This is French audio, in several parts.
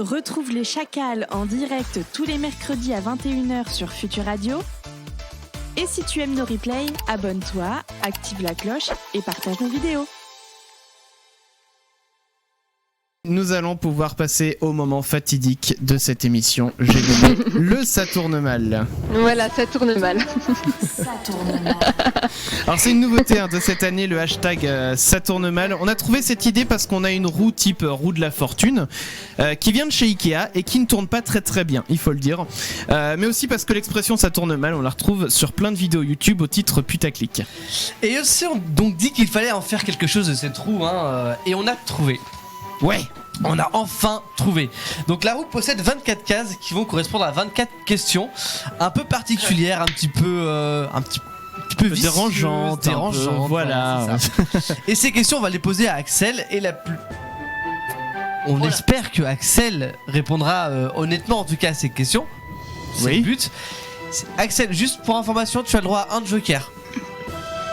Retrouve les Chacals en direct tous les mercredis à 21h sur Futur Radio. Et si tu aimes nos replays, abonne-toi, active la cloche et partage nos vidéos. Nous allons pouvoir passer au moment fatidique de cette émission. J'ai nommé le Ça tourne mal. Voilà, ça tourne mal. Ça tourne mal. Alors c'est une nouveauté de cette année, le hashtag Ça tourne mal. On a trouvé cette idée parce qu'on a une roue type roue de la fortune qui vient de chez Ikea et qui ne tourne pas très très bien, il faut le dire. Mais aussi parce que l'expression Ça tourne mal, on la retrouve sur plein de vidéos YouTube au titre putaclic. Et aussi on donc dit qu'il fallait en faire quelque chose de cette roue et on a trouvé. Ouais. On a enfin trouvé. Donc la roue possède 24 cases qui vont correspondre à 24 questions un peu particulières, un petit peu vicieuses, dérangeantes, voilà. Ouais, et ces questions on va les poser à Axel et on espère que Axel répondra honnêtement en tout cas à ces questions. C'est Oui. le but. Axel, juste pour information, tu as le droit à un joker.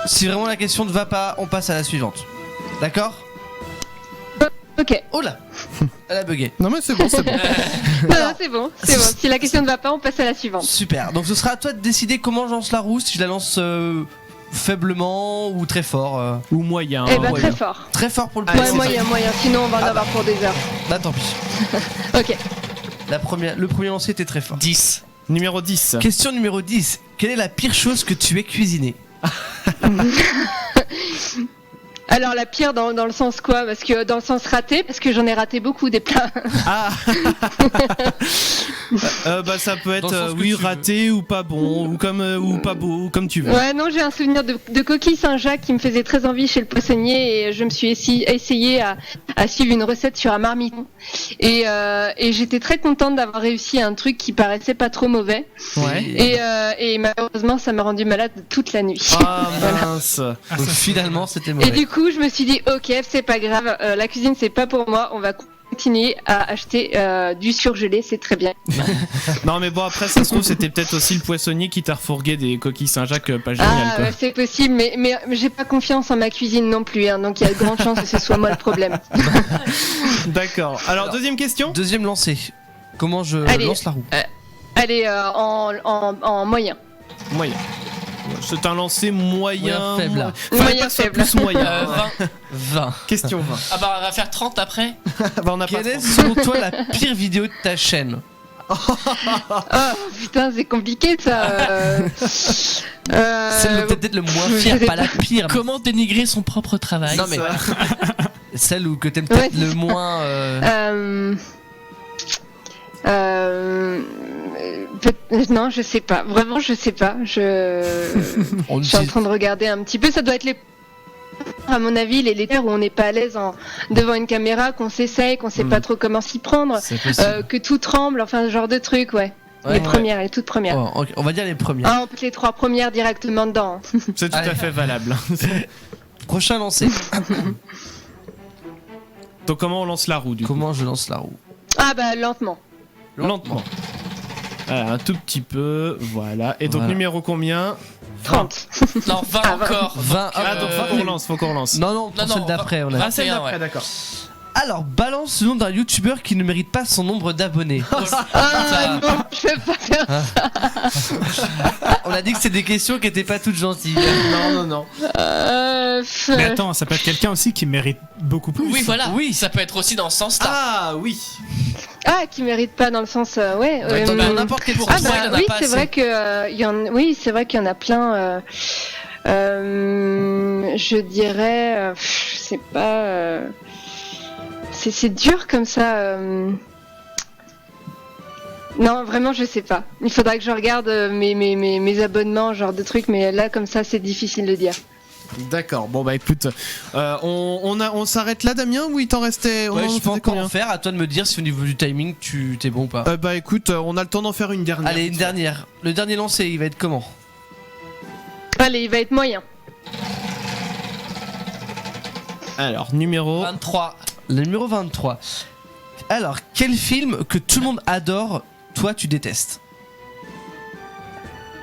Si vraiment la question ne va pas, on passe à la suivante. D'accord ? Ok. Oh là, elle a bugué. Non mais c'est bon, c'est bon. Non, c'est bon, c'est bon. Si la question ne va pas, on passe à la suivante. Super, donc ce sera à toi de décider comment je lance la roue, si je la lance faiblement ou très fort. Ou moyen. Eh ben, moyen. très fort. Très fort pour le Ouais, premier. moyen. Sinon, on va en avoir pour des heures. Bah tant pis. Ok. Le premier lancé était très fort. 10. Numéro 10. Question numéro 10. Quelle est la pire chose que tu aies cuisinée ? Alors, la pire dans le sens quoi ? Parce que dans le sens raté, parce que j'en ai raté beaucoup des plats. Ah. Bah ça peut Dans le être sens que oui tu veux. raté ou pas bon ou pas beau comme tu veux. Ouais, non, j'ai un souvenir de coquille Saint-Jacques qui me faisait très envie chez le poissonnier et je me suis essayé à suivre une recette sur un marmiton. Et j'étais très contente d'avoir réussi un truc qui paraissait pas trop mauvais. Ouais. Et malheureusement, ça m'a rendu malade toute la nuit. Ah mince. Donc finalement c'était Et mauvais. du coup, je me suis dit, ok, c'est pas grave, la cuisine c'est pas pour moi, on va continuer à acheter du surgelé, c'est très bien. Non mais bon après ça se trouve c'était peut-être aussi le poissonnier qui t'a refourgué des coquilles Saint-Jacques pas géniales quoi. Ouais, c'est possible, mais j'ai pas confiance en ma cuisine non plus, hein, donc il y a de grandes chances que ce soit moi le problème. D'accord. Alors deuxième question. Deuxième lancé. Comment je Allez. lance la roue ? Allez, en moyen. Moyen. C'est un lancer moyen. Moyen faible. Fallait Moyen pas que ce soit faible. plus moyen. 20. 20. Question 20. Ah bah on va faire 30 après. Bah, on a pas Quelle est 30. selon toi la pire vidéo de ta chaîne ? Oh putain, c'est compliqué ça. Celle où t'es peut-être le moins je fier, sais pas la pire. mais- Comment dénigrer son propre travail? Non mais Ça. celle où que t'aimes peut-être Ouais. le moins. Non, je sais pas. Vraiment, je sais pas. On Je suis en utilise- train de regarder un petit peu. Ça doit être à mon avis, les terres où on n'est pas à l'aise devant une caméra, qu'on s'essaye, qu'on sait pas trop comment s'y prendre, C'est possible. que tout tremble, enfin ce genre de truc, ouais. Ouais, Les ouais. premières, les toutes premières. Oh, ok, on va dire les premières. Ah, on peut les 3 premières directement dedans. C'est tout Allez. à fait valable. Prochain lancé. Donc comment on lance la roue du coup? Comment je lance la roue ? Ah bah lentement. Lentement. Voilà, un tout petit peu, voilà. Et donc Voilà. numéro combien? 30. Non, 20 Ah, 20. encore. 20. Ah donc faut qu'on relance. Non, non, pour Non, celle non, d'après. On a... vingt- Celle 21, d'après, ouais. d'accord. Alors, balance le nom d'un youtubeur qui ne mérite pas son nombre d'abonnés. Ah non, je vais pas faire ça. On a dit que c'est des questions qui étaient pas toutes gentilles. Non. Mais attends, ça peut être quelqu'un aussi qui mérite beaucoup plus. Oui, voilà. Oui. Ça peut être aussi dans ce sens-là. Ah oui. Ah, qui mérite pas dans le sens, ouais. Dans n'importe quel pour Ah sens. toi, bah il en a oui, pas c'est assez. vrai que oui, c'est vrai qu'il y en a plein. Je dirais, je sais pas. C'est dur comme ça. Non, vraiment, je sais pas. Il faudra que je regarde mes abonnements, genre de trucs, mais là, comme ça, c'est difficile de dire. D'accord. Bon bah écoute, on s'arrête là, Damien, ou il t'en restait? Ouais, on en je peux faisait encore combien en faire. À toi de me dire si au niveau du timing, tu t'es bon ou pas. Bah écoute, on a le temps d'en faire une dernière. Allez, une dernière. Le dernier lancé, il va être comment ? Allez, il va être moyen. Alors numéro. 23. Le numéro 23. Alors, quel film que tout le monde adore, toi tu détestes ?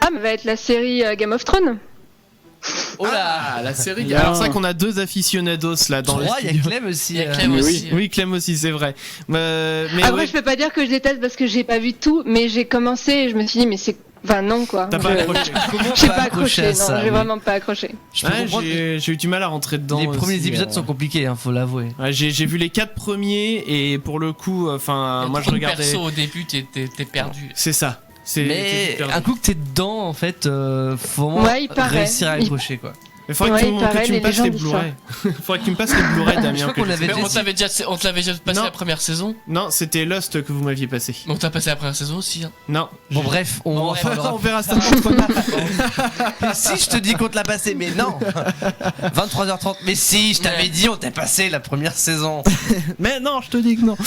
Ah, mais va être la série Game of Thrones. Oh là. Ah, la série. Il y a alors ça qu'on a 2 aficionados là dans le 3, il y a studio. Clem aussi. Il y a Clem aussi. Oui, Clem aussi, c'est vrai. Mais Après, ouais, je peux pas dire que je déteste parce que j'ai pas vu tout, mais j'ai commencé et je me suis dit, mais c'est. Enfin, non, quoi. t'as pas accroché. J'ai Pas pas accroché accroché, à ça, non, j'ai oui. vraiment pas accroché. Je peux Ouais, comprendre que j'ai eu du mal à rentrer dedans. les premiers aussi, épisodes sont compliqués, faut l'avouer. Ouais, j'ai vu les 4 premiers et pour le coup, enfin, moi je regardais. Perso au début, t'es perdu. C'est ça. T'es Mais vite perdu. un coup que t'es dedans, en fait, faut vraiment Ouais, il paraît. réussir à accrocher, quoi. Mais faudrait Ouais, que il paraît, tu me les passes gens les disent Blu-ray. Faudrait que tu me passes les Blu-ray, Damien. Je crois que qu'on je- l'avait Mais déjà on te l'avait déjà passé Non. la première saison. Non, c'était Lost que vous m'aviez passé. Donc t'as passé la première saison aussi. Hein. Non. Bon, bref, on Bon, en bref, parlera. On verra ça entre nous. Si je te dis qu'on te l'a passé, mais non 23h30, mais si, je t'avais dit, on t'a passé la première saison. Mais non, je te dis que non.